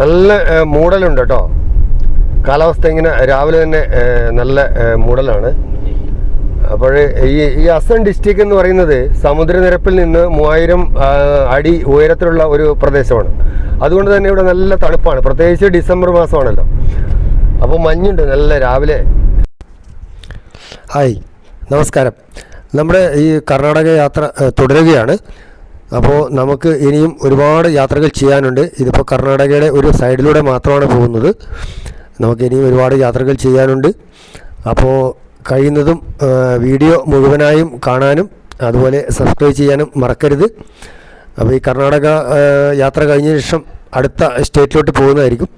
നല്ല മൂടലുണ്ട് കേട്ടോ. കാലാവസ്ഥ ഇങ്ങനെ രാവിലെ തന്നെ നല്ല മൂടലാണ്. അപ്പോൾ ഈ അസം ഡിസ്ട്രിക്റ്റ് എന്ന് പറയുന്നത് സമുദ്രനിരപ്പിൽ നിന്ന് 3000 അടി ഉയരത്തിലുള്ള ഒരു പ്രദേശമാണ്. അതുകൊണ്ട് തന്നെ ഇവിടെ നല്ല തണുപ്പാണ്, പ്രത്യേകിച്ച് ഡിസംബർ മാസമാണല്ലോ. അപ്പോൾ മഞ്ഞുണ്ട് നല്ല രാവിലെ. ഹായ്, നമസ്കാരം. നമ്മുടെ ഈ കർണാടക യാത്ര തുടരുകയാണ്. അപ്പോൾ നമുക്ക് ഇനിയും ഒരുപാട് യാത്രകൾ ചെയ്യാനുണ്ട്. ഇതിപ്പോൾ കർണാടകയുടെ ഒരു സൈഡിലൂടെ മാത്രമാണ് പോകുന്നത്. നമുക്ക് ഇനിയും ഒരുപാട് യാത്രകൾ ചെയ്യാനുണ്ട്. അപ്പോൾ കഴിയുന്നതും വീഡിയോ മുഴുവനായും കാണാനും അതുപോലെ സബ്സ്ക്രൈബ് ചെയ്യാനും മറക്കരുത്. അപ്പോൾ ഈ കർണാടക യാത്ര കഴിഞ്ഞ ശേഷം അടുത്ത സ്റ്റേറ്റിലോട്ട് പോകുന്നതായിരിക്കും.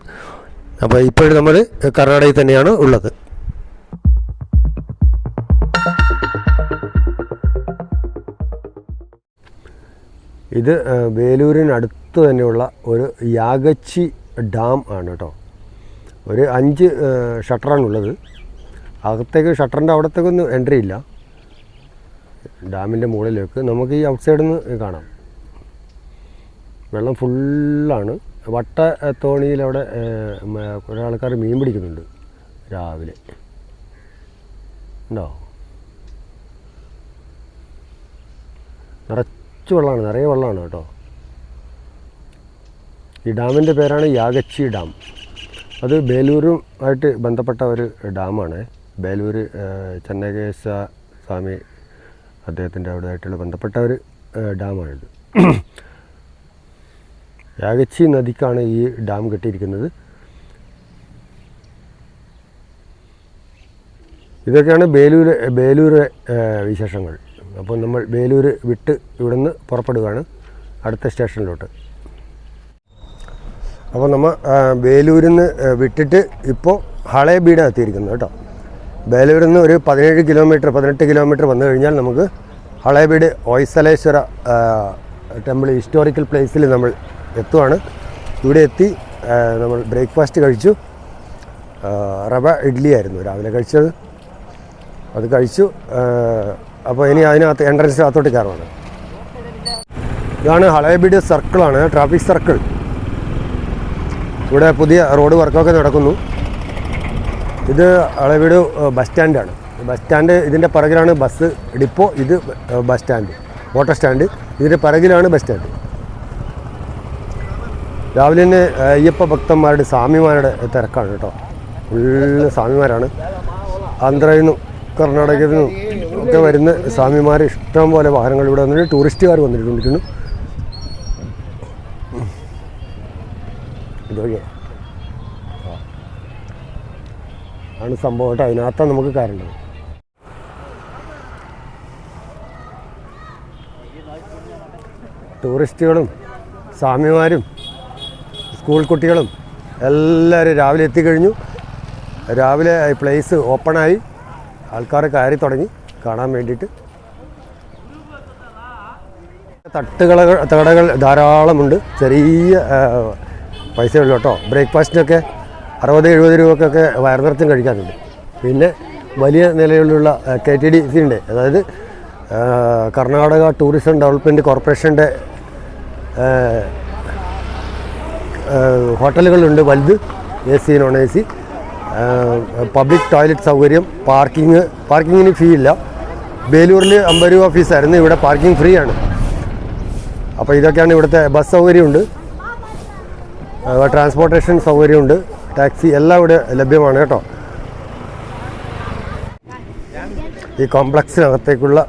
അപ്പോൾ ഇപ്പോഴും നമ്മൾ കർണാടകയിൽ തന്നെയാണ് ഉള്ളത്. ഇത് വേലൂരിനടുത്ത് തന്നെയുള്ള ഒരു യാഗച്ചി ഡാം ആണ് കേട്ടോ. ഒരു 5 ഷട്ടറാണുള്ളത്. അകത്തേക്ക് ഷട്ടറിൻ്റെ അവിടത്തേക്കൊന്നും എൻട്രി ഇല്ല. ഡാമിൻ്റെ മുകളിലേക്ക് നമുക്ക് ഈ ഔട്ട് സൈഡിൽ നിന്ന് കാണാം. വെള്ളം ഫുള്ളാണ്. വട്ട തോണിയിലവിടെ കുറേ ആൾക്കാർ മീൻ പിടിക്കുന്നുണ്ട് രാവിലെ. ഉണ്ടോ? നിറച്ച് വെള്ളമാണ്, നിറയെ വെള്ളമാണ് കേട്ടോ. ഈ ഡാമിൻ്റെ പേരാണ് യാഗച്ചി ഡാം. അത് ബേലൂരുമായിട്ട് ബന്ധപ്പെട്ട ഒരു ഡാമാണ്. ബേലൂർ ചെന്നകേശ സ്വാമി അദ്ദേഹത്തിൻ്റെ അവിടെയായിട്ടുള്ള ബന്ധപ്പെട്ട ഒരു ഡാമാണിത്. യാഗച്ചി നദിക്കാണ് ഈ ഡാം കെട്ടിയിരിക്കുന്നത്. ഇതൊക്കെയാണ് ബേലൂർ വിശേഷങ്ങൾ. അപ്പോൾ നമ്മൾ ബേലൂർ വിട്ട് ഇവിടുന്ന് പുറപ്പെടുകയാണ് അടുത്ത സ്റ്റേഷനിലോട്ട്. അപ്പോൾ നമ്മൾ ബേലൂരിൽ നിന്ന് വിട്ടിട്ട് ഇപ്പോൾ ഹളേബീഡ് എത്തിയിരിക്കുന്നു കേട്ടോ. ബേലൂരിൽ നിന്ന് ഒരു 18 കിലോമീറ്റർ വന്നു കഴിഞ്ഞാൽ നമുക്ക് ഹളേബീഡ് ഹൊയ്സലേശ്വര ടെമ്പിൾ ഹിസ്റ്റോറിക്കൽ പ്ലേസിൽ നമ്മൾ എത്തുവാണ്. ഇവിടെ എത്തി നമ്മൾ ബ്രേക്ക്ഫാസ്റ്റ് കഴിച്ചു. റവ ഇഡ്ഡലി ആയിരുന്നു രാവിലെ കഴിച്ചത്. അത് കഴിച്ചു. അപ്പോൾ ഇനി അതിനകത്ത് എൻട്രൻസിനകത്തോട്ട് കയറുവാണ്. ഇതാണ് ഹളേബീഡ് സർക്കിളാണ്, ട്രാഫിക് സർക്കിൾ. ഇവിടെ പുതിയ റോഡ് വർക്കൊക്കെ നടക്കുന്നു. ഇത് ഹളേബീഡ് ബസ് സ്റ്റാൻഡാണ്. ബസ് സ്റ്റാൻഡ് ഇതിൻ്റെ പിറകിലാണ് ബസ് ഡിപ്പോ. ഇത് ബസ് സ്റ്റാൻഡ്, ഓട്ടോ സ്റ്റാൻഡ്. ഇതിൻ്റെ പിറകിലാണ് ബസ് സ്റ്റാൻഡ്. രാവിലെ തന്നെ അയ്യപ്പ ഭക്തന്മാരുടെ സ്വാമിമാരുടെ തിരക്കാണ് കേട്ടോ. ഫുള്ള് സ്വാമിമാരാണ്. ആന്ധ്രയിൽ നിന്നും കർണാടകയിൽ നിന്നും ഒക്കെ വരുന്ന സ്വാമിമാർ ഇഷ്ടം പോലെ വാഹനങ്ങൾ ഇവിടെ വന്നിട്ട് ടൂറിസ്റ്റുകാർ വന്നിട്ടുണ്ട്. ഇതൊക്കെ ആണ് സംഭവം കേട്ടോ. അതിനകത്താണ് നമുക്ക് കയറേണ്ടത്. ടൂറിസ്റ്റുകളും സ്വാമിമാരും സ്കൂൾ കുട്ടികളും എല്ലാവരും രാവിലെ എത്തിക്കഴിഞ്ഞു. രാവിലെ പ്ലേസ് ഓപ്പണായി, ആൾക്കാർ കയറി തുടങ്ങി കാണാൻ വേണ്ടിയിട്ട്. തട്ടുകടകൾ ധാരാളമുണ്ട്. ചെറിയ പൈസയുള്ളൂ കേട്ടോ. ബ്രേക്ക്ഫാസ്റ്റിനൊക്കെ 60-70 രൂപക്കൊക്കെ വയർ നിറച്ചും കഴിക്കാറുണ്ട്. പിന്നെ വലിയ നിലയിലുള്ള KTDC ഉണ്ട്, അതായത് കർണാടക ടൂറിസം ഡെവലപ്മെൻറ്റ് കോർപ്പറേഷൻ്റെ ഹോട്ടലുകളുണ്ട് വലുത്, AC non AC. Public toilet സൗകര്യം, പാർക്കിങ്ങിന് ഫീ ഇല്ല. ബേലൂരിൽ 50 രൂപ ഫീസായിരുന്നു, ഇവിടെ പാർക്കിംഗ് ഫ്രീ ആണ്. അപ്പോൾ ഇതൊക്കെയാണ് ഇവിടുത്തെ. ബസ് സൗകര്യമുണ്ട്, ട്രാൻസ്പോർട്ടേഷൻ സൗകര്യമുണ്ട്, ടാക്സി എല്ലാം ഇവിടെ ലഭ്യമാണ് കേട്ടോ. ഈ കോംപ്ലക്സിനകത്തേക്കുള്ള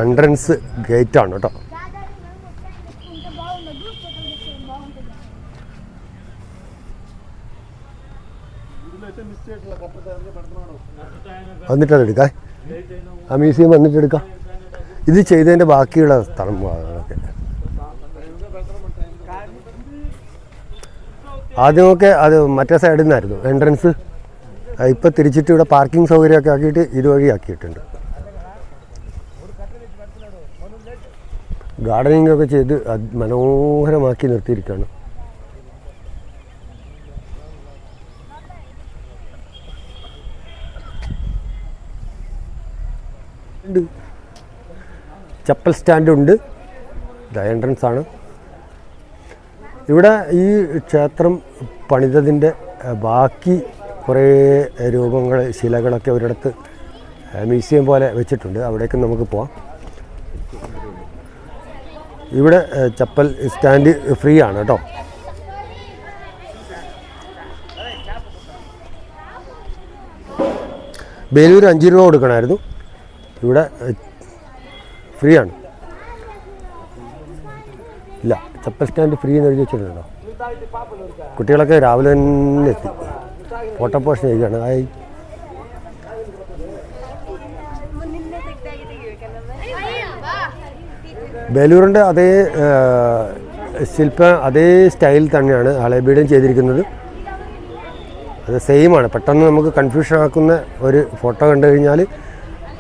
എൻട്രൻസ് ഗേറ്റാണ് കേട്ടോ. വന്നിട്ടതെടുക്കാം, ആ മ്യൂസിയം വന്നിട്ടെടുക്കാം. ഇത് ചെയ്തതിൻ്റെ ബാക്കിയുള്ള സ്ഥലം ഒക്കെ ആദ്യമൊക്കെ അത് മറ്റേ സൈഡിൽ നിന്നായിരുന്നു എൻട്രൻസ്. ഇപ്പോൾ തിരിച്ചിട്ട് ഇവിടെ പാർക്കിംഗ് സൗകര്യമൊക്കെ ആക്കിയിട്ട് ഇതുവഴി ആക്കിയിട്ടുണ്ട്. ഗാർഡനിങ് ഒക്കെ ചെയ്ത് മനോഹരമാക്കി നിർത്തിയിരിക്കുകയാണ്. ചപ്പൽ സ്റ്റാൻഡുണ്ട്. ഇത് എൻട്രൻസ് ആണ്. ഇവിടെ ഈ ക്ഷേത്രം പണിതതിൻ്റെ ബാക്കി കുറേ രൂപങ്ങൾ ശിലകളൊക്കെ ഒരിടത്ത് മ്യൂസിയം പോലെ വെച്ചിട്ടുണ്ട്. അവിടേക്ക് നമുക്ക് പോവാം. ഇവിടെ ചപ്പൽ സ്റ്റാൻഡ് ഫ്രീ ആണ് കേട്ടോ. ബേലൂർ 5 രൂപ കൊടുക്കണമായിരുന്നു, ഇവിടെ ഫ്രീ ആണ്. ഇല്ല, ചപ്പൽ സ്റ്റാൻഡ് ഫ്രീ എന്ന് എഴുതി വെച്ചിട്ടുണ്ടോ. കുട്ടികളൊക്കെ രാവിലെ തന്നെ എത്തി ഫോട്ടോ പോഷൻ ചെയ്യുകയാണ്. ബേലൂരിൻ്റെ അതേ അതേ സ്റ്റൈൽ തന്നെയാണ് ഹളേബീഡും ചെയ്തിരിക്കുന്നത്. അത് സെയിമാണ്. പെട്ടെന്ന് നമുക്ക് കൺഫ്യൂഷൻ ആക്കുന്ന ഒരു ഫോട്ടോ കണ്ടു കഴിഞ്ഞാൽ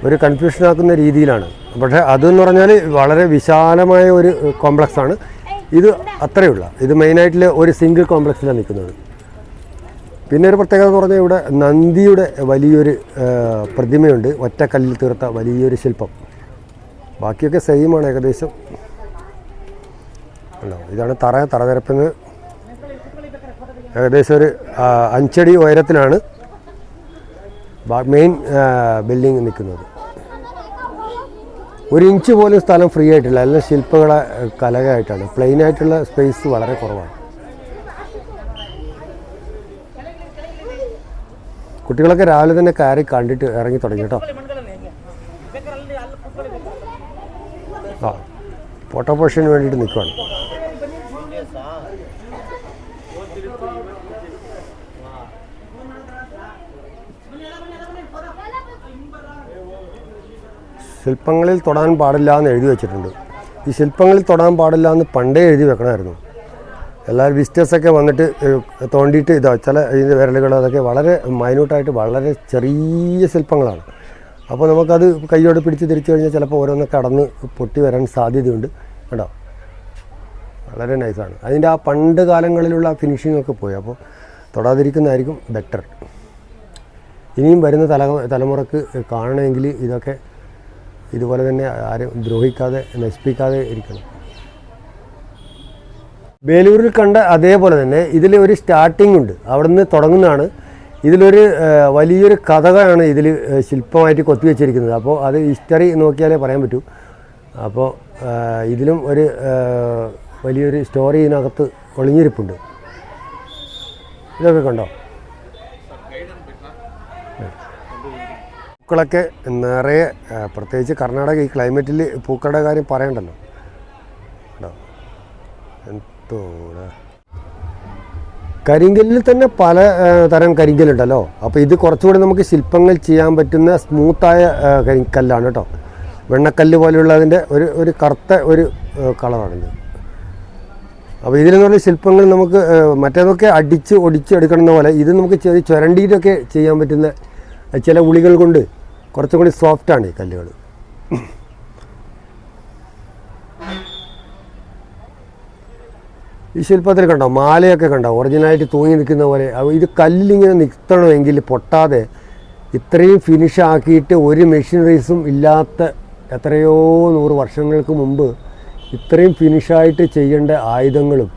ഒരു കൺഫ്യൂഷൻ ആക്കുന്ന രീതിയിലാണ്. പക്ഷേ അതെന്ന് പറഞ്ഞാൽ വളരെ വിശാലമായ ഒരു കോംപ്ലക്സാണ്. ഇത് അത്രയുള്ള, ഇത് മെയിനായിട്ടുള്ള ഒരു സിംഗിൾ കോംപ്ലക്സിലാണ് നിൽക്കുന്നത്. പിന്നെ ഒരു പ്രത്യേകത എന്ന് പറഞ്ഞാൽ ഇവിടെ നന്ദിയുടെ വലിയൊരു പ്രതിമയുണ്ട്, ഒറ്റക്കല്ലിൽ തീർത്ത വലിയൊരു ശില്പം. ബാക്കിയൊക്കെ സെയിമാണ് ഏകദേശം. അല്ലോ, ഇതാണ് തറനിരപ്പിന് ഏകദേശം ഒരു 5 അടി ഉയരത്തിലാണ് മെയിൻ ബിൽഡിംഗ് നിൽക്കുന്നത്. 1 ഇഞ്ച് പോലും സ്ഥലം ഫ്രീ ആയിട്ടില്ല, എല്ലാം ശില്പങ്ങളെ കലകയായിട്ടാണ്. പ്ലെയിൻ ആയിട്ടുള്ള സ്പേസ് വളരെ കുറവാണ്. കുട്ടികളൊക്കെ രാവിലെ തന്നെ കയറി കണ്ടിട്ട് ഇറങ്ങി തുടങ്ങി കേട്ടോ. ഫോട്ടോ പോഷന് വേണ്ടിയിട്ട് നിൽക്കുകയാണ്. ശില്പങ്ങളിൽ തൊടാൻ പാടില്ല എന്ന് എഴുതി വെച്ചിട്ടുണ്ട്. ഈ ശില്പങ്ങളിൽ തൊടാൻ പാടില്ല എന്ന് പണ്ടേ എഴുതി വെക്കണമായിരുന്നു. എല്ലാവരും വിസിറ്റേഴ്സൊക്കെ വന്നിട്ട് തോണ്ടിയിട്ട് ചില ഇതിൻ്റെ വിരലുകൾ അതൊക്കെ വളരെ മൈന്യൂട്ടായിട്ട് വളരെ ചെറിയ ശില്പങ്ങളാണ്. അപ്പോൾ നമുക്കത് കൈയോട് പിടിച്ച് തിരിച്ചു കഴിഞ്ഞാൽ ചിലപ്പോൾ ഓരോന്നൊക്കെ കടന്ന് പൊട്ടി വരാൻ സാധ്യതയുണ്ട് കേട്ടോ. വളരെ നൈസാണ്. അതിൻ്റെ ആ പണ്ട് കാലങ്ങളിലുള്ള ഫിനിഷിംഗ് ഒക്കെ പോയി. അപ്പോൾ തൊടാതിരിക്കുന്നതായിരിക്കും ബെറ്റർ. ഇനിയും വരുന്ന തലമുറക്ക് കാണണമെങ്കിൽ ഇതൊക്കെ ഇതുപോലെ തന്നെ ആരും ദ്രോഹിക്കാതെ നശിപ്പിക്കാതെ ഇരിക്കണം. ബേലൂരിൽ കണ്ട അതേപോലെ തന്നെ ഇതിൽ ഒരു സ്റ്റാർട്ടിംഗ് ഉണ്ട്, അവിടെ നിന്ന് തുടങ്ങുന്നതാണ്. ഇതിലൊരു വലിയൊരു കഥകളാണ് ഇതിൽ ശില്പമായിട്ട് കൊത്തിവെച്ചിരിക്കുന്നത്. അപ്പോൾ അത് ഹിസ്റ്ററി നോക്കിയാലേ പറയാൻ പറ്റൂ. അപ്പോൾ ഇതിലും ഒരു വലിയൊരു സ്റ്റോറി ഇതിനകത്ത് ഒളിഞ്ഞിരിപ്പുണ്ട്. ഇതൊക്കെ കണ്ടോ. പൂക്കളൊക്കെ നിറയെ, പ്രത്യേകിച്ച് കർണാടക ഈ ക്ലൈമറ്റിൽ പൂക്കളുടെ കാര്യം പറയണ്ടല്ലോ കേട്ടോ. എന്തോടെ കരിങ്കല്ലിൽ തന്നെ പല തരം കരിങ്കല്ലുണ്ടല്ലോ. അപ്പോൾ ഇത് കുറച്ചുകൂടി നമുക്ക് ശില്പങ്ങൾ ചെയ്യാൻ പറ്റുന്ന സ്മൂത്തായ കരിങ്കല്ലാണ് കേട്ടോ. വെണ്ണക്കല്ല് പോലെയുള്ളതിൻ്റെ ഒരു കറുത്ത ഒരു കളറാണിത്. അപ്പോൾ ഇതിലെന്ന് പറഞ്ഞാൽ ശില്പങ്ങൾ നമുക്ക് മറ്റേതൊക്കെ ഒടിച്ചെടുക്കണമെന്ന പോലെ ഇത് നമുക്ക് ചുരണ്ടിയിട്ടൊക്കെ ചെയ്യാൻ പറ്റുന്ന ചില ഉളികൾ കൊണ്ട് കുറച്ചും കൂടി സോഫ്റ്റാണ് ഈ കല്ലുകൾ. ഈ ശില്പത്തിൽ കണ്ടോ മാലയൊക്കെ കണ്ടോ ഒറിജിനലായിട്ട് തൂങ്ങി നിൽക്കുന്ന പോലെ. ഇത് കല്ലിലിങ്ങനെ നിൽക്കണമെങ്കിൽ പൊട്ടാതെ ഇത്രയും ഫിനിഷാക്കിയിട്ട് ഒരു മെഷീനറീസും ഇല്ലാത്ത എത്രയോ 100 വർഷങ്ങൾക്ക് മുമ്പ് ഇത്രയും ഫിനിഷായിട്ട് ചെയ്യേണ്ട ആയുധങ്ങളും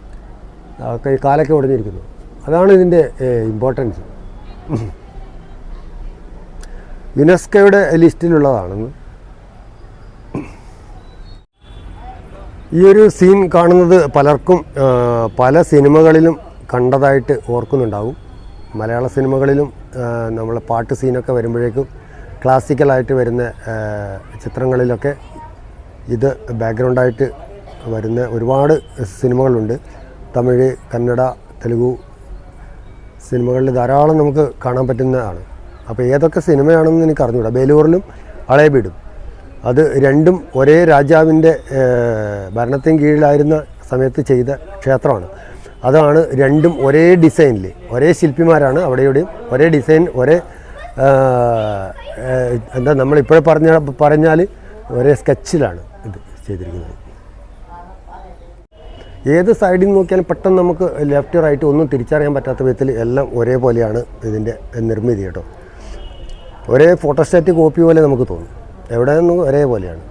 കാലൊക്കെ ഉടഞ്ഞിരിക്കുന്നു. അതാണ് ഇതിൻ്റെ ഇമ്പോർട്ടൻസ്. യുനെസ്കോയുടെ ലിസ്റ്റിലുള്ളതാണെന്ന്. ഈ ഒരു സീൻ കാണുന്നത് പലർക്കും പല സിനിമകളിലും കണ്ടതായിട്ട് ഓർക്കുന്നുണ്ടാവും. മലയാള സിനിമകളിലും നമ്മളെ പാട്ട് സീനൊക്കെ വരുമ്പോഴേക്കും ക്ലാസിക്കലായിട്ട് വരുന്ന ചിത്രങ്ങളിലൊക്കെ ഇത് ബാക്ക്ഗ്രൗണ്ടായിട്ട് വരുന്ന ഒരുപാട് സിനിമകളുണ്ട്. തമിഴ്, കന്നഡ, തെലുഗു സിനിമകളിൽ ധാരാളം നമുക്ക് കാണാൻ പറ്റുന്നതാണ്. അപ്പോൾ ഏതൊക്കെ സിനിമയാണെന്ന് എനിക്ക് അറിഞ്ഞുകൂടാ. ബേലൂരിലും ഹളേബീഡും അത് രണ്ടും ഒരേ രാജാവിൻ്റെ ഭരണത്തിന് കീഴിലായിരുന്ന സമയത്ത് ചെയ്ത ക്ഷേത്രമാണ്. അതാണ് രണ്ടും ഒരേ ഡിസൈനിൽ, ഒരേ ശില്പിമാരാണ് അവിടെയോടെയും ഒരേ ഡിസൈൻ, ഒരേ എന്താ നമ്മളിപ്പോഴും പറഞ്ഞാൽ ഒരേ സ്കെച്ചിലാണ് ഇത് ചെയ്തിരിക്കുന്നത്. ഏത് സൈഡിൽ നോക്കിയാലും പെട്ടെന്ന് നമുക്ക് ലെഫ്റ്റ് റൈറ്റ് ഒന്നും തിരിച്ചറിയാൻ പറ്റാത്ത വിധത്തിൽ എല്ലാം ഒരേപോലെയാണ് ഇതിൻ്റെ നിർമ്മിതി കേട്ടോ. ഒരേ ഫോട്ടോസ്റ്റാറ്റ് കോപ്പി പോലെ നമുക്ക് തോന്നും. എവിടെ നിന്നും ഒരേപോലെയാണ്.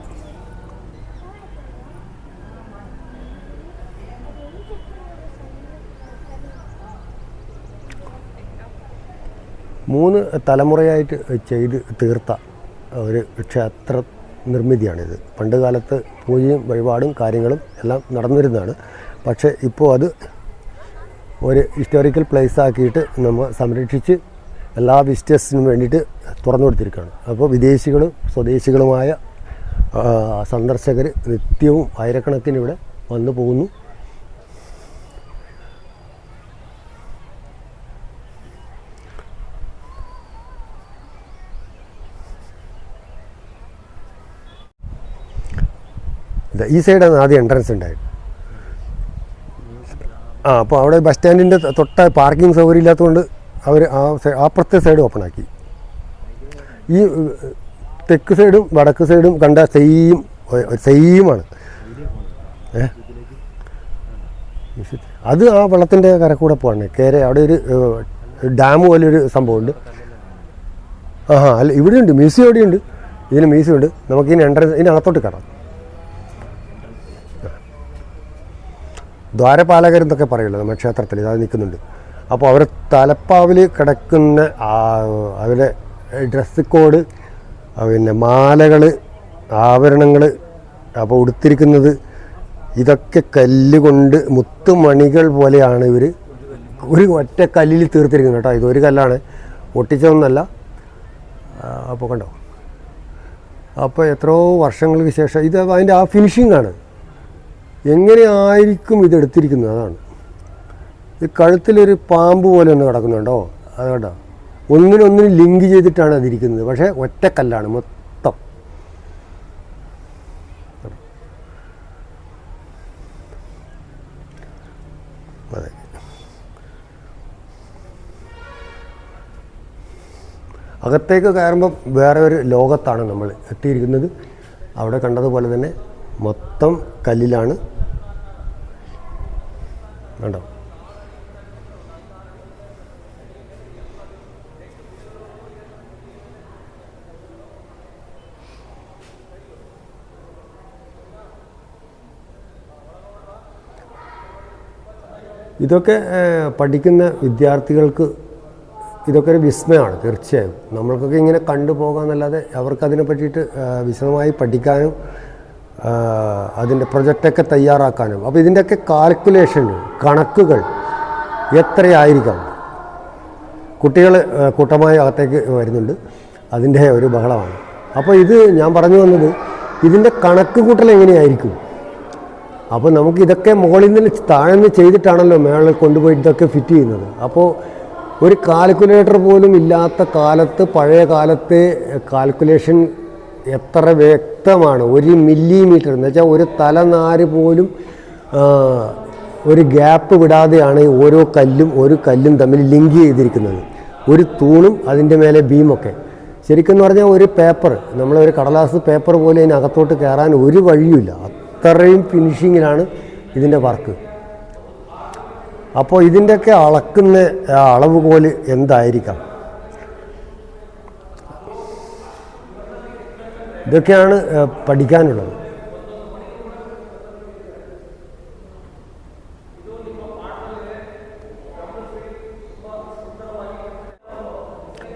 3 തലമുറയായിട്ട് ചെയ്ത് തീർത്ത ഒരു ക്ഷേത്ര നിർമ്മിതിയാണിത്. പണ്ട് കാലത്ത് പൂജയും വഴിപാടും കാര്യങ്ങളും എല്ലാം നടന്നിരുന്നതാണ്. പക്ഷേ ഇപ്പോൾ അത് ഒരു ഹിസ്റ്റോറിക്കൽ പ്ലേസ് ആക്കിയിട്ട് നമ്മൾ സംരക്ഷിച്ച് എല്ലാ വിസിറ്റേഴ്സിനും വേണ്ടിയിട്ട് തുറന്നു കൊടുത്തിരിക്കുകയാണ്. അപ്പോൾ വിദേശികളും സ്വദേശികളുമായ സന്ദർശകർ നിത്യവും ആയിരക്കണക്കിന് ഇവിടെ വന്നു പോകുന്നു. ഈ സൈഡാണ് ആദ്യം എൻട്രൻസ് ഉണ്ടായത്. അപ്പോൾ അവിടെ ബസ് സ്റ്റാൻഡിൻ്റെ തൊട്ട പാർക്കിംഗ് സൗകര്യം ഇല്ലാത്തതുകൊണ്ട് അവർ അപ്പുറത്തെ സൈഡ് ഓപ്പൺ ആക്കി. ഈ തെക്ക് സൈഡും വടക്ക് സൈഡും കണ്ട സെയിമാണ്. അത് ആ വെള്ളത്തിൻ്റെ കരക്കൂടെ പോകണേ കയറി. അവിടെ ഒരു ഡാം പോലൊരു സംഭവമുണ്ട്. അല്ല ഇവിടെയുണ്ട് മ്യൂസിയം. ഇവിടെയുണ്ട്, ഇതിന് മ്യൂസിയം ഉണ്ട്. നമുക്കിനി എൻട്രൻസ് ഇതിനകത്തോട്ട് കയറാം. ദ്വാരപാലകരെന്നൊക്കെ പറയുമല്ലോ നമ്മുടെ ക്ഷേത്രത്തിൽ, ഇതാ നിൽക്കുന്നുണ്ട്. അപ്പോൾ അവർ തലപ്പാവിൽ കിടക്കുന്ന അവരുടെ ഡ്രസ് കോഡ്, പിന്നെ മാലകൾ, ആഭരണങ്ങൾ, അപ്പോൾ ഉടുത്തിരിക്കുന്നത് ഇതൊക്കെ കല്ലുകൊണ്ട് മുത്തുമണികൾ പോലെയാണ് ഇവർ ഒരു ഒറ്റ കല്ലിൽ തീർത്തിരിക്കുന്നത് കേട്ടോ. ഇതൊരു കല്ലാണ്, ഒട്ടിച്ചതൊന്നല്ല. അപ്പോൾ കണ്ടോ, അപ്പോൾ എത്രയോ വർഷങ്ങൾക്ക് ശേഷം ഇത് അതിൻ്റെ ആ ഫിനിഷിങ്ങാണ്. എങ്ങനെയായിരിക്കും ഇതെടുത്തിരിക്കുന്നത് അതാണ്. ഈ കഴുത്തിലൊരു പാമ്പ് പോലെ ഒന്ന് കിടക്കുന്നുണ്ടോ, അത് കേട്ടോ. ഒന്നിനൊന്നിനും ലിങ്ക് ചെയ്തിട്ടാണ് അതിരിക്കുന്നത്. പക്ഷേ ഒറ്റക്കല്ലാണ് മൊത്തം. അതെ, അകത്തേക്ക് കയറുമ്പം വേറെ ഒരു ലോകത്താണ് നമ്മൾ എത്തിയിരിക്കുന്നത്. അവിടെ കണ്ടതുപോലെ തന്നെ മൊത്തം കല്ലിലാണ് കണ്ടോ. ഇതൊക്കെ പഠിക്കുന്ന വിദ്യാർത്ഥികൾക്ക് ഇതൊക്കെ ഒരു വിസ്മയമാണ് തീർച്ചയായും. നമ്മൾക്കൊക്കെ ഇങ്ങനെ കണ്ടുപോകാമെന്നല്ലാതെ അവർക്കതിനെ പറ്റിയിട്ട് വിശദമായി പഠിക്കാനും അതിൻ്റെ പ്രൊജക്റ്റൊക്കെ തയ്യാറാക്കാനും. അപ്പോൾ ഇതിൻ്റെയൊക്കെ കാൽക്കുലേഷൻ, കണക്കുകൾ എത്രയായിരിക്കാം. കുട്ടികൾ കൂട്ടമായി അകത്തേക്ക് വരുന്നുണ്ട്, അതിൻ്റെ ഒരു ബഹളമാണ്. അപ്പോൾ ഇത് ഞാൻ പറഞ്ഞു വന്നത് ഇതിൻ്റെ കണക്ക് കൂട്ടൽ എങ്ങനെയായിരിക്കും. അപ്പോൾ നമുക്ക് ഇതൊക്കെ മുകളിൽ നിന്ന് താഴെ നിന്ന് ചെയ്തിട്ടാണല്ലോ മേളിൽ കൊണ്ടുപോയി ഇതൊക്കെ ഫിറ്റ് ചെയ്യുന്നത്. അപ്പോൾ ഒരു കാൽക്കുലേറ്റർ പോലും ഇല്ലാത്ത കാലത്ത്, പഴയ കാലത്തെ കാൽക്കുലേഷൻ എത്ര വ്യക്തമാണ്. 1 മില്ലിമീറ്റർ എന്ന് വെച്ചാൽ ഒരു തലനാര് പോലും ഒരു ഗ്യാപ്പ് വിടാതെയാണ് ഓരോ കല്ലും തമ്മിൽ ലിങ്ക് ചെയ്തിരിക്കുന്നത്. ഒരു തൂണും അതിൻ്റെ മേലെ ബീമൊക്കെ. ശരിക്കും പറഞ്ഞാൽ ഒരു പേപ്പർ, നമ്മളൊരു കടലാസ് പേപ്പർ പോലെ അതിനകത്തോട്ട് കയറാൻ ഒരു വഴിയുമില്ല. അത്രയും ഫിനിഷിങ്ങിലാണ് ഇതിൻ്റെ വർക്ക്. അപ്പോൾ ഇതിൻ്റെയൊക്കെ അളക്കുന്ന അളവുകോല് എന്തായിരിക്കാം. ഇതൊക്കെയാണ് പഠിക്കാനുള്ളത്.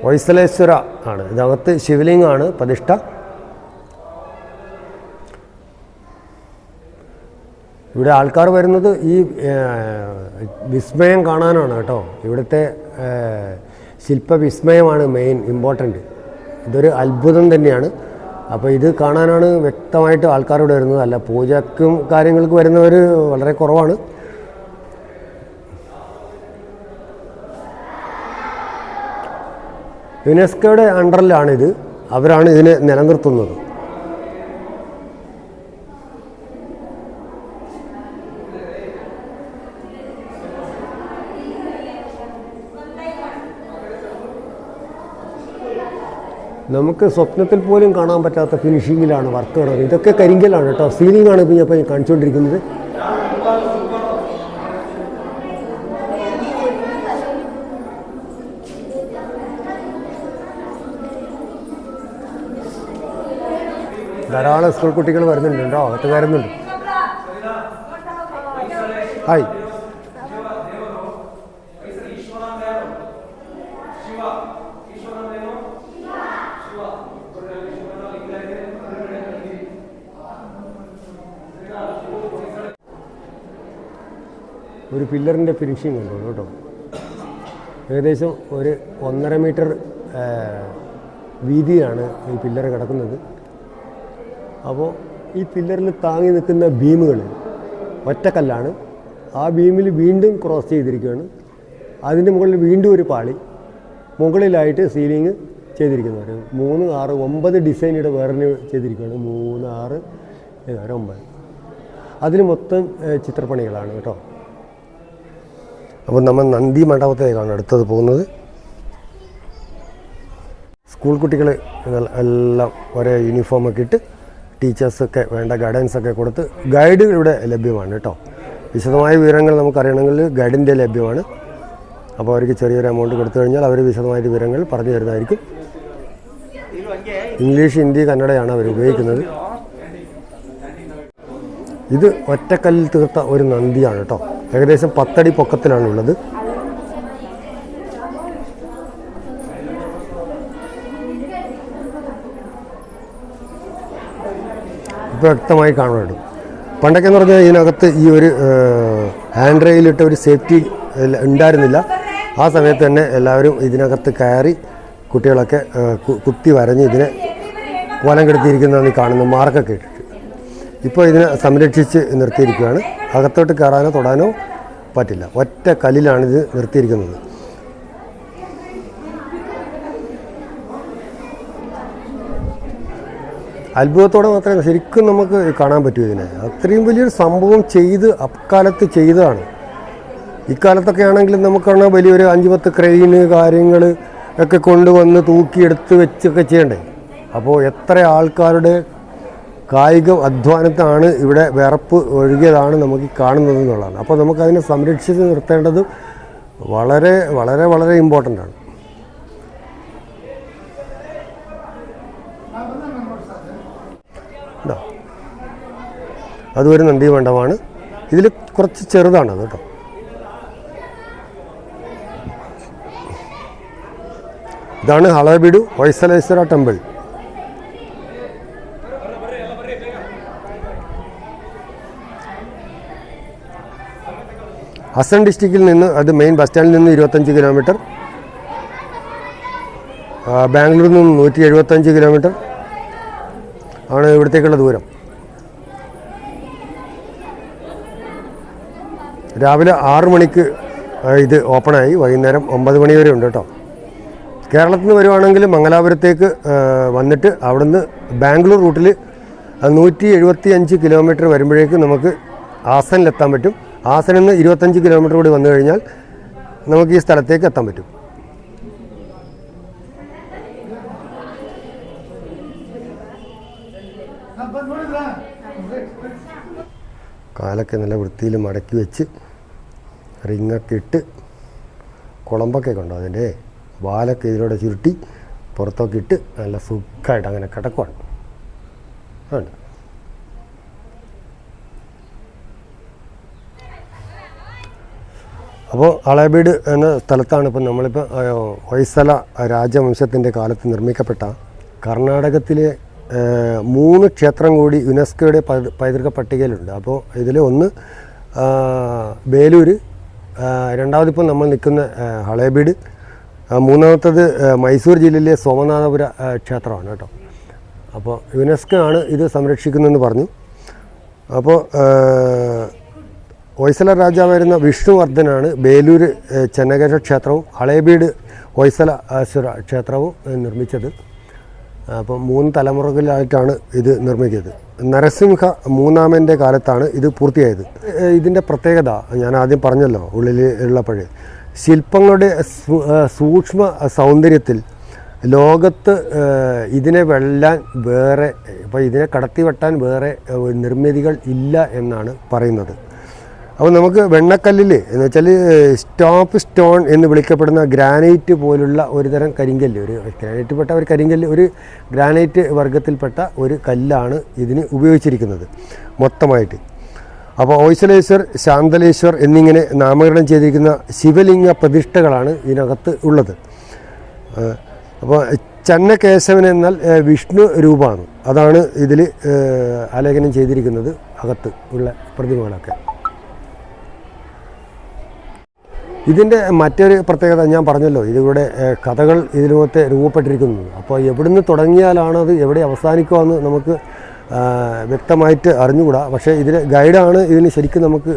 ഹൊയ്സലേശ്വര ആണ് ഇതിനകത്ത് ശിവലിംഗമാണ് പ്രതിഷ്ഠ. ഇവിടെ ആൾക്കാർ വരുന്നത് ഈ വിസ്മയം കാണാനാണ് കേട്ടോ. ഇവിടുത്തെ ശില്പവിസ്മയമാണ് മെയിൻ ഇമ്പോർട്ടൻ്റ്. ഇതൊരു അത്ഭുതം തന്നെയാണ്. അപ്പോൾ ഇത് കാണാനാണ് വ്യക്തമായിട്ട് ആൾക്കാരോട് വരുന്നത്. അല്ല പൂജക്കും കാര്യങ്ങൾക്ക് വരുന്നവർ വളരെ കുറവാണ്. യുനെസ്കോയുടെ അണ്ടറിലാണിത്. അവരാണ് ഇതിനെ നിലനിർത്തുന്നത്. നമുക്ക് സ്വപ്നത്തിൽ പോലും കാണാൻ പറ്റാത്ത ഫിനിഷിങ്ങിലാണ് വർക്ക് നടക്കുന്നത്. ഇതൊക്കെ കരിങ്കലാണ് കേട്ടോ. സീലിംഗാണ് ഇപ്പോൾ ഞാൻ കാണിച്ചുകൊണ്ടിരിക്കുന്നത്. ധാരാളം സ്കൂൾ കുട്ടികൾ വരുന്നുണ്ട് കേട്ടോ, അകത്ത് കയറുന്നുണ്ട്. ഹായ്. ഒരു പില്ലറിൻ്റെ ഫിനിഷിങ് ഉണ്ടോ കേട്ടോ. ഏകദേശം ഒരു 1.5 മീറ്റർ വീതിയാണ് ഈ പില്ലർ കിടക്കുന്നത്. അപ്പോൾ ഈ പില്ലറിൽ താങ്ങി നിൽക്കുന്ന ബീമുകൾ ഒറ്റക്കല്ലാണ്. ആ ബീമിൽ വീണ്ടും ക്രോസ് ചെയ്തിരിക്കുകയാണ്. അതിൻ്റെ മുകളിൽ വീണ്ടും ഒരു പാളി, മുകളിലായിട്ട് സീലിങ് ചെയ്തിരിക്കുന്നത്. 3, 6, 9 ഡിസൈനിയുടെ വേറെ ചെയ്തിരിക്കുകയാണ്. 3, 6, 9. അതിൽ മൊത്തം ചിത്രപ്പണികളാണ് കേട്ടോ. അപ്പോൾ നമ്മൾ നന്ദി മണ്ഡപത്തേക്കാണ് അടുത്തത് പോകുന്നത്. സ്കൂൾ കുട്ടികൾ എല്ലാം ഒരേ യൂണിഫോമൊക്കെ ഇട്ട് ടീച്ചേഴ്സൊക്കെ വേണ്ട ഗൈഡൻസൊക്കെ കൊടുത്ത് ഗൈഡ് ഇവിടെ ലഭ്യമാണ് കേട്ടോ. വിശദമായ വിവരങ്ങൾ നമുക്കറിയണമെങ്കിൽ ഗൈഡിൻ്റെ ലഭ്യമാണ്. അപ്പോൾ അവർക്ക് ചെറിയൊരു എമൗണ്ട് കൊടുത്തു കഴിഞ്ഞാൽ അവർ വിശദമായ വിവരങ്ങൾ പറഞ്ഞു തരുന്നതായിരിക്കും. ഇംഗ്ലീഷ്, ഹിന്ദി, കന്നഡയാണ് അവർ ഉപയോഗിക്കുന്നത്. ഇത് ഒറ്റക്കല്ലിൽ തീർത്ത ഒരു നന്ദിയാണ് കേട്ടോ. ഏകദേശം 10 അടി പൊക്കത്തിലാണുള്ളത്. ഇപ്പോൾ വ്യക്തമായി കാണുന്നുണ്ട്. പണ്ടൊക്കെ എന്ന് പറഞ്ഞാൽ ഇതിനകത്ത് ഈ ഒരു ഹാൻഡ് റെയിലിട്ട ഒരു സേഫ്റ്റി ഉണ്ടായിരുന്നില്ല. ആ സമയത്ത് തന്നെ എല്ലാവരും ഇതിനകത്ത് കയറി കുട്ടികളൊക്കെ കുത്തി വരഞ്ഞ് ഇതിനെ കോലം കെടുത്തിയിരിക്കുന്നതാണ് ഈ കാണുന്ന മാർക്കൊക്കെ ഇട്ടിട്ട്. ഇപ്പോൾ ഇതിനെ സംരക്ഷിച്ച് നിർത്തിയിരിക്കുകയാണ്. അകത്തോട്ട് കയറാനോ തൊടാനോ പറ്റില്ല. ഒറ്റ കല്ലിലാണിത് നിർത്തിയിരിക്കുന്നത്. അത്ഭുതത്തോടെ മാത്രമേ ശരിക്കും നമുക്ക് കാണാൻ പറ്റൂ ഇതിനെ. അത്രയും വലിയൊരു സംഭവം അക്കാലത്ത് ചെയ്തതാണ്. ഇക്കാലത്തൊക്കെ ആണെങ്കിലും നമുക്കാണ് വലിയൊരു 5-10 ക്രെയിന് കാര്യങ്ങൾ ഒക്കെ കൊണ്ടുവന്ന് തൂക്കിയെടുത്ത് വെച്ചൊക്കെ ചെയ്യണ്ടേ. അപ്പോൾ എത്ര ആൾക്കാരുടെ കായിക അധ്വാനത്താണ് ഇവിടെ വിയർപ്പ് ഒഴുകിയതാണ് നമുക്ക് കാണുന്നത് എന്നുള്ളതാണ്. അപ്പോൾ നമുക്കതിനെ സംരക്ഷിച്ച് നിർത്തേണ്ടത് വളരെ വളരെ വളരെ ഇമ്പോർട്ടൻ്റ് ആണ്. അതൊരു നന്ദി മണ്ഡപമാണ്. ഇതിൽ കുറച്ച് ചെറുതാണത് കേട്ടോ. ഇതാണ് ഹളേബീഡു ഹൊയ്സലേശ്വര ടെമ്പിൾ. ഹസൻ ഡിസ്ട്രിക്റ്റിൽ നിന്ന്, അത് മെയിൻ ബസ് സ്റ്റാൻഡിൽ നിന്ന് 25 കിലോമീറ്റർ, ബാംഗ്ലൂരിൽ നിന്ന് 175 കിലോമീറ്റർ ആണ് ഇവിടത്തേക്കുള്ള ദൂരം. രാവിലെ 6 മണിക്ക് ഇത് ഓപ്പണായി, വൈകുന്നേരം 9 മണി വരെ ഉണ്ട് കേട്ടോ. കേരളത്തിൽ നിന്ന് വരുവാണെങ്കിൽ മംഗലാപുരത്തേക്ക് വന്നിട്ട് അവിടുന്ന് ബാംഗ്ലൂർ റൂട്ടിൽ 175 കിലോമീറ്റർ വരുമ്പോഴേക്ക് നമുക്ക് ആസനിലെത്താൻ പറ്റും. ആസനിൽ നിന്ന് 25 കിലോമീറ്റർ കൂടി വന്നു കഴിഞ്ഞാൽ നമുക്ക് ഈ സ്ഥലത്തേക്ക് എത്താൻ പറ്റും. കാലൊക്കെ നല്ല വൃത്തിയിൽ മടക്കി വെച്ച് റിങ്ങൊക്കെ ഇട്ട് കുളമ്പൊക്കെ ഉണ്ടോ അതിൻ്റെ വാലൊക്കെ ഇതിലൂടെ ചുരുട്ടി പുറത്തൊക്കെ ഇട്ട് നല്ല സുഖമായിട്ട് അങ്ങനെ കിടക്കുവാണ്. ഉണ്ട്. അപ്പോൾ ഹളേബീഡ് എന്ന സ്ഥലത്താണ് ഇപ്പം നമ്മളിപ്പോൾ ഹൊയ്സല രാജവംശത്തിൻ്റെ കാലത്ത് നിർമ്മിക്കപ്പെട്ട കർണാടകത്തിലെ 3 ക്ഷേത്രം കൂടി യുനെസ്കോയുടെ പൈതൃക പട്ടികയിലുണ്ട്. അപ്പോൾ ഇതിൽ ഒന്ന് ബേലൂർ, രണ്ടാമതിപ്പോൾ നമ്മൾ നിൽക്കുന്ന ഹളേബീഡ്, മൂന്നാമത്തത് മൈസൂർ ജില്ലയിലെ സോമനാഥപുര ക്ഷേത്രമാണ് കേട്ടോ. അപ്പോൾ യുനെസ്കോ ആണ് ഇത് സംരക്ഷിക്കുന്നതെന്ന് പറഞ്ഞു. അപ്പോൾ ഹൊയ്സല രാജാവായിരുന്ന വിഷ്ണുവർദ്ധനാണ് ബേലൂർ ചെന്നകേശ ക്ഷേത്രവും ഹളേബീഡ് ഹൊയ്സലേശ്വര ക്ഷേത്രവും നിർമ്മിച്ചത്. അപ്പോൾ 3 തലമുറകളിലായിട്ടാണ് ഇത് നിർമ്മിച്ചത്. നരസിംഹ മൂന്നാമൻ്റെ കാലത്താണ് ഇത് പൂർത്തിയായത്. ഇതിൻ്റെ പ്രത്യേകത ഞാൻ ആദ്യം പറഞ്ഞല്ലോ, ഉള്ളിൽ ഉള്ളപ്പോഴേ ശില്പങ്ങളുടെ സൂക്ഷ്മ സൗന്ദര്യത്തിൽ ലോകത്ത് ഇതിനെ വെല്ലാൻ വേറെ, ഇപ്പോൾ ഇതിനെ കടത്തി വെട്ടാൻ വേറെ നിർമ്മിതികൾ ഇല്ല എന്നാണ് പറയുന്നത്. അപ്പോൾ നമുക്ക് വെണ്ണക്കല്ലിൽ എന്ന് വെച്ചാൽ സ്റ്റോപ്പ് സ്റ്റോൺ എന്ന് വിളിക്കപ്പെടുന്ന ഗ്രാനൈറ്റ് പോലുള്ള ഒരു തരം കരിങ്കല്ല്, ഒരു ഗ്രാനൈറ്റ് ഒരു കരിങ്കല്ല്, ഒരു ഗ്രാനൈറ്റ് വർഗത്തിൽപ്പെട്ട ഒരു കല്ലാണ് ഇതിന് ഉപയോഗിച്ചിരിക്കുന്നത് മൊത്തമായിട്ട്. അപ്പോൾ ഹൊയ്സലേശ്വർ, ശാന്തലേശ്വർ എന്നിങ്ങനെ നാമകരണം ചെയ്തിരിക്കുന്ന ശിവലിംഗ പ്രതിഷ്ഠകളാണ് ഇതിനകത്ത് ഉള്ളത്. അപ്പോൾ ചന്നകേശവൻ എന്നാൽ വിഷ്ണു രൂപമാണ്. അതാണ് ഇതിൽ ആലേഖനം ചെയ്തിരിക്കുന്നത്, അകത്ത് ഉള്ള പ്രതിമകളൊക്കെ. ഇതിൻ്റെ മറ്റൊരു പ്രത്യേകത ഞാൻ പറഞ്ഞല്ലോ, ഇതിലൂടെ കഥകൾ ഇതിലൂടെ രൂപപ്പെട്ടിരിക്കുന്നു. അപ്പോൾ എവിടുന്ന് തുടങ്ങിയാലാണ് അത് എവിടെ അവസാനിക്കുമെന്ന് നമുക്ക് വ്യക്തമായിട്ട് അറിഞ്ഞുകൂടാ. പക്ഷേ ഇതിൽ ഗൈഡാണ് ഇതിന് ശരിക്കും നമുക്ക്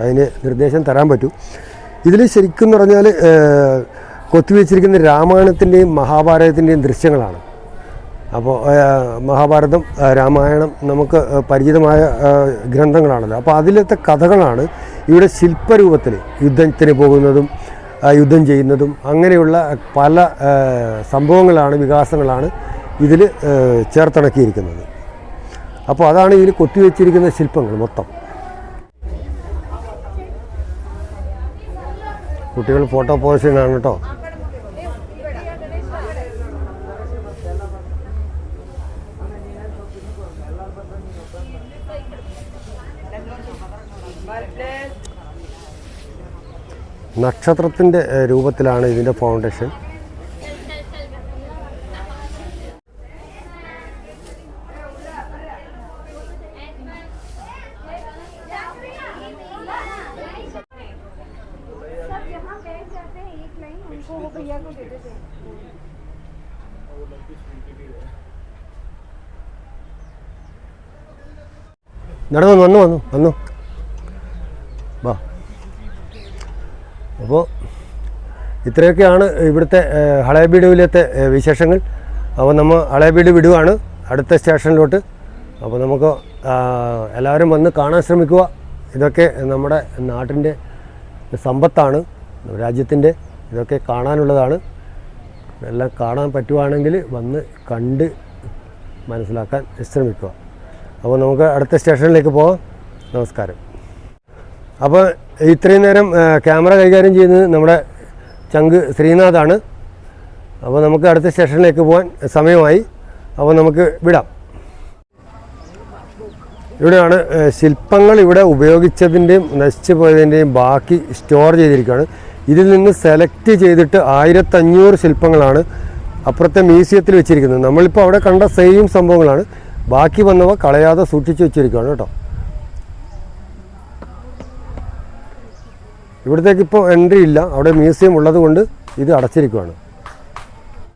അതിന് നിർദ്ദേശം തരാൻ പറ്റും. ഇതിൽ ശരിക്കും പറഞ്ഞാൽ കൊത്തിവെച്ചിരിക്കുന്ന രാമായണത്തിൻ്റെയും മഹാഭാരതത്തിൻ്റെയും ദൃശ്യങ്ങളാണ്. അപ്പോൾ മഹാഭാരതം, രാമായണം നമുക്ക് പരിചിതമായ ഗ്രന്ഥങ്ങളാണല്ലോ. അപ്പോൾ അതിലത്തെ കഥകളാണ് ഇവിടെ ശില്പരൂപത്തിൽ യുദ്ധത്തിന് പോകുന്നതും യുദ്ധം ചെയ്യുന്നതും അങ്ങനെയുള്ള പല സംഭവങ്ങളാണ്, വികാസങ്ങളാണ് ഇതിൽ ചേർത്തിണക്കിയിരിക്കുന്നത്. അപ്പോൾ അതാണ് ഇതിൽ കൊത്തിവെച്ചിരിക്കുന്ന ശില്പങ്ങൾ മൊത്തം. കുട്ടികൾ ഫോട്ടോ പോസിഷനാണ് കേട്ടോ. നക്ഷത്രത്തിൻ്റെ രൂപത്തിലാണ് ഇതിൻ്റെ ഫൗണ്ടേഷൻ. വന്നു വാ. അപ്പോൾ ഇത്രയൊക്കെയാണ് ഇവിടുത്തെ ഹളേബീഡിലത്തെ വിശേഷങ്ങൾ. അപ്പോൾ നമ്മൾ ഹളേബീഡ് വിടുവാണ് അടുത്ത സ്റ്റേഷനിലോട്ട്. അപ്പോൾ നമുക്ക് എല്ലാവരും വന്ന് കാണാൻ ശ്രമിക്കുക. ഇതൊക്കെ നമ്മുടെ നാട്ടിൻ്റെ സമ്പത്താണ്, രാജ്യത്തിൻ്റെ. ഇതൊക്കെ കാണാനുള്ളതാണ്. എല്ലാം കാണാൻ പറ്റുവാണെങ്കിൽ വന്ന് കണ്ട് മനസ്സിലാക്കാൻ ശ്രമിക്കുക. അപ്പോൾ നമുക്ക് അടുത്ത സ്റ്റേഷനിലേക്ക് പോകാം. നമസ്കാരം. അപ്പോൾ ഇത്രയും നേരം ക്യാമറ കൈകാര്യം ചെയ്യുന്നത് നമ്മുടെ ചങ്ക് ശ്രീനാഥാണ്. അപ്പോൾ നമുക്ക് അടുത്ത സ്റ്റേഷനിലേക്ക് പോകാൻ സമയമായി. അപ്പോൾ നമുക്ക് വിടാം. ഇവിടെയാണ് ശില്പങ്ങൾ ഇവിടെ ഉപയോഗിച്ചതിൻ്റെയും നശിച്ചു പോയതിൻ്റെയും ബാക്കി സ്റ്റോർ ചെയ്തിരിക്കുകയാണ്. ഇതിൽ നിന്ന് സെലക്ട് ചെയ്തിട്ട് 1500 ശില്പങ്ങളാണ് അപ്പുറത്തെ മ്യൂസിയത്തിൽ വെച്ചിരിക്കുന്നത്. നമ്മളിപ്പോൾ അവിടെ കണ്ട സെയിം സംഭവങ്ങളാണ്. ബാക്കി വന്നവ കളയാതെ സൂക്ഷിച്ച് വെച്ചിരിക്കുകയാണ് കേട്ടോ. ഇവിടത്തേക്ക് ഇപ്പോൾ എൻട്രി ഇല്ല, അവിടെ മ്യൂസിയം ഉള്ളത് കൊണ്ട് ഇത് അടച്ചിരിക്കുകയാണ്.